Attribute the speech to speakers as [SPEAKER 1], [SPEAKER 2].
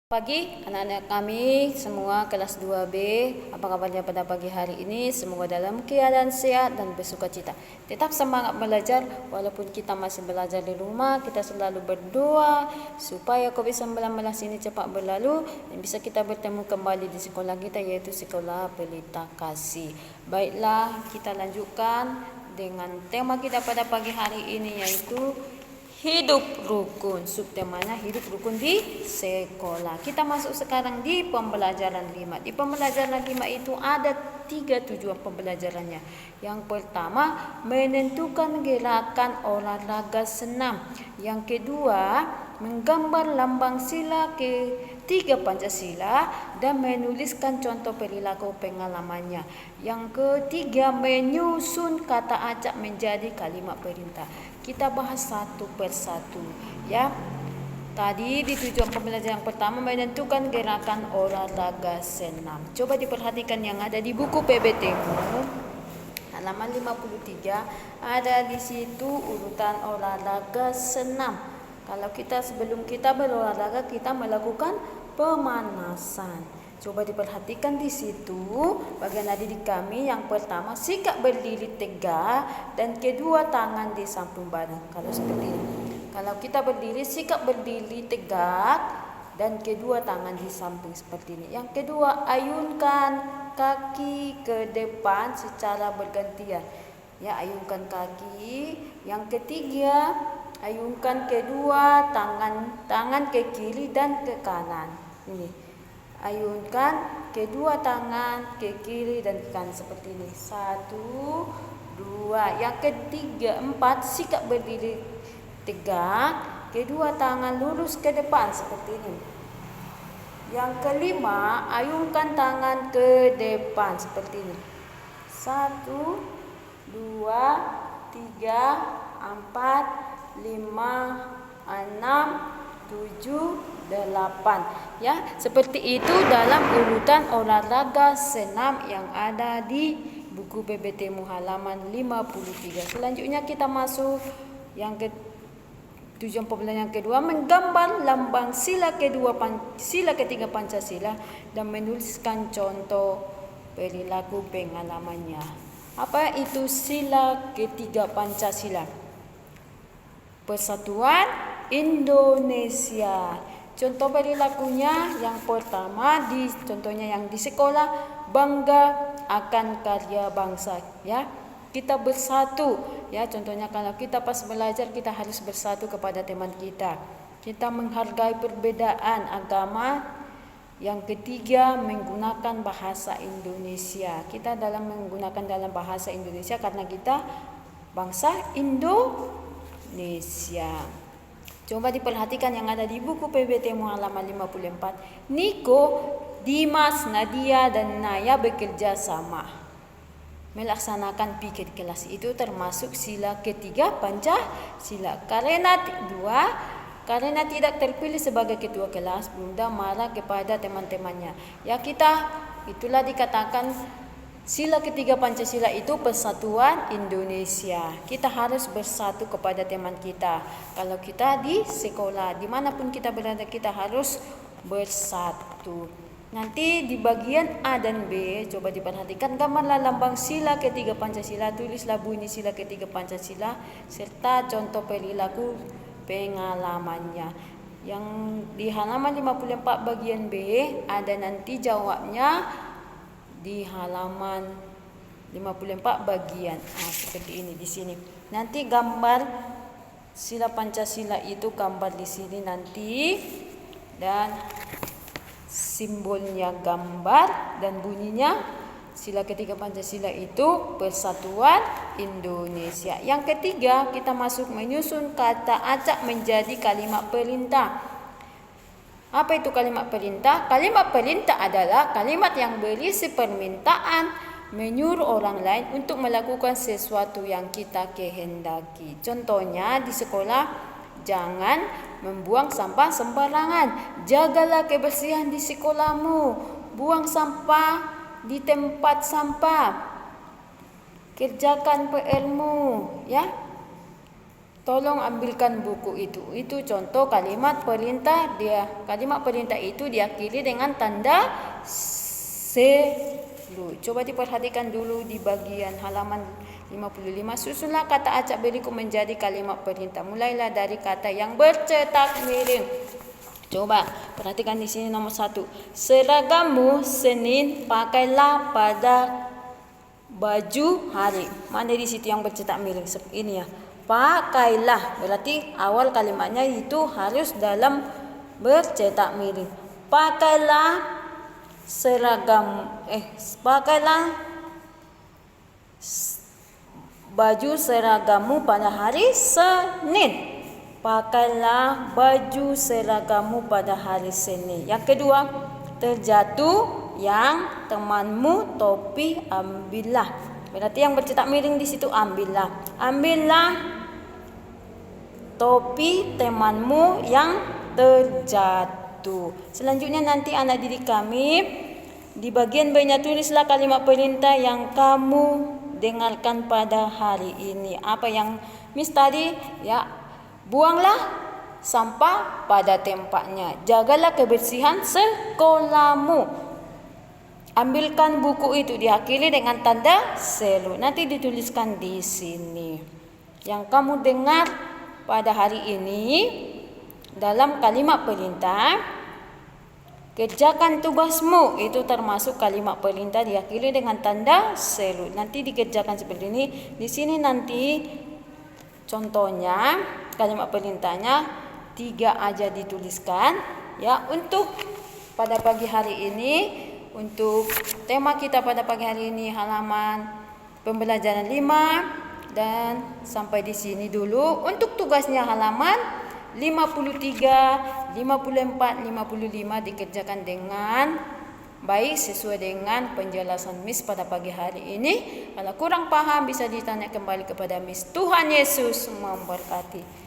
[SPEAKER 1] Pagi anak-anak kami semua kelas 2B, apa kabarnya pada pagi hari ini? Semoga dalam keadaan sehat dan bersukacita. Tetap semangat belajar walaupun kita masih belajar di rumah. Kita selalu berdoa supaya COVID-19 ini cepat berlalu dan bisa kita bertemu kembali di sekolah kita, yaitu Sekolah Pelita Kasih. Baiklah, kita lanjutkan dengan tema kita pada pagi hari ini, yaitu hidup rukun. Subtemanya hidup rukun di sekolah. Kita masuk sekarang di pembelajaran 5. Di pembelajaran 5 itu ada 3 tujuan pembelajarannya. Yang pertama, menentukan gerakan olahraga senam. Yang kedua, menggambar lambang sila ketiga Pancasila dan menuliskan contoh perilaku pengalamannya. Yang ketiga, menyusun kata acak menjadi kalimat perintah. Kita bahas satu persatu, ya. Tadi di tujuan pembelajaran yang pertama, menentukan gerakan olahraga senam. Coba diperhatikan yang ada di buku PBT-mu. Halaman 53 ada di situ urutan olahraga senam. Kalau sebelum kita berolahraga, kita melakukan pemanasan. Coba diperhatikan di situ bagian adik kami. Yang pertama, sikap berdiri tegak dan kedua tangan di samping badan. Kalau seperti ini. Kalau kita berdiri, sikap berdiri tegak dan kedua tangan di samping seperti ini. Yang kedua, ayunkan kaki ke depan secara bergantian. Ya, ayunkan kaki. Yang ketiga, ayunkan kedua tangan ke kiri dan ke kanan. Ini. Ayunkan kedua tangan ke kiri dan ke kanan seperti ini. 1, 2. Yang ketiga, 4. Sikap berdiri tegak, kedua tangan lurus ke depan seperti ini. Yang kelima, ayunkan tangan ke depan seperti ini. 1, 2, 3, 4, 5, 6, 7, 8. Ya, seperti itu dalam urutan olahraga senam yang ada di buku PBT-mu halaman 53. Selanjutnya kita masuk yang tujuan pembelajaran yang kedua, menggambar lambang sila ketiga Pancasila dan menuliskan contoh perilaku pengalamannya. Apa itu sila ketiga Pancasila? Persatuan Indonesia. Contoh perilakunya yang pertama, contohnya yang di sekolah, bangga akan karya bangsa, ya. Kita bersatu, ya. Contohnya kalau kita pas belajar, kita harus bersatu kepada teman kita. Kita menghargai perbedaan agama. Yang ketiga, menggunakan bahasa Indonesia. Kita menggunakan dalam bahasa Indonesia karena kita bangsa Indonesia. Coba diperhatikan yang ada di buku PBT halaman 54. Niko, Dimas, Nadia, dan Naya bekerja sama melaksanakan pikir kelas. Itu termasuk sila ketiga Pancasila. Karena tidak terpilih sebagai ketua kelas, Bunda marah kepada teman-temannya. Ya, itulah dikatakan sila ketiga Pancasila itu persatuan Indonesia. Kita harus bersatu kepada teman kita. Kalau kita di sekolah, dimanapun kita berada, kita harus bersatu. Nanti di bagian A dan B, coba diperhatikan, gambarlah lambang sila ketiga Pancasila, tulislah bunyi sila ketiga Pancasila, serta contoh perilaku pengalamannya. Yang di halaman 54 bagian B, ada nanti jawabnya di halaman 54 bagian seperti ini di sini. Nanti gambar sila Pancasila itu gambar di sini nanti, dan simbolnya gambar dan bunyinya sila ketiga Pancasila itu persatuan Indonesia. Yang ketiga, kita masuk menyusun kata acak menjadi kalimat perintah. Apa itu kalimat perintah? Kalimat perintah adalah kalimat yang berisi permintaan, menyuruh orang lain untuk melakukan sesuatu yang kita kehendaki. Contohnya di sekolah, jangan membuang sampah sembarangan. Jagalah kebersihan di sekolahmu. Buang sampah di tempat sampah. Kerjakan PR-mu, ya. Tolong ambilkan buku itu. Itu contoh kalimat perintah dia. Kalimat perintah itu diakhiri dengan tanda selu. Coba diperhatikan dulu di bagian halaman 55. Susunlah kata acak berikut menjadi kalimat perintah. Mulailah dari kata yang bercetak miring. Coba perhatikan di sini nomor 1. Seragammu Senin pakailah pada baju hari. Mana di situ yang bercetak miring? Ini ya. Pakailah, berarti awal kalimatnya itu harus dalam bercetak miring. Pakailah pakailah baju seragammu pada hari Senin. Pakailah baju seragammu pada hari Senin. Yang kedua, terjatuh yang temanmu topi ambillah. Berarti yang bercetak miring di situ ambillah. Ambillah topi temanmu yang terjatuh. Selanjutnya nanti anak didik kami di bagian B-nya tulislah kalimat perintah yang kamu dengarkan pada hari ini. Apa yang Miss tadi? Ya, buanglah sampah pada tempatnya. Jagalah kebersihan sekolahmu. Ambilkan buku itu, diakhiri dengan tanda selu. Nanti dituliskan di sini. Yang kamu dengar pada hari ini dalam kalimat perintah, kerjakan tugasmu. Itu termasuk kalimat perintah diakhiri dengan tanda selu. Nanti dikerjakan seperti ini. Di sini nanti contohnya kalimat perintahnya 3 aja dituliskan. Ya, untuk pada pagi hari ini, untuk tema kita pada pagi hari ini halaman pembelajaran 5 dan sampai di sini dulu. Untuk tugasnya halaman 53, 54, 55 dikerjakan dengan baik sesuai dengan penjelasan Miss pada pagi hari ini. Kalau kurang paham bisa ditanya kembali kepada Miss. Tuhan Yesus memberkati.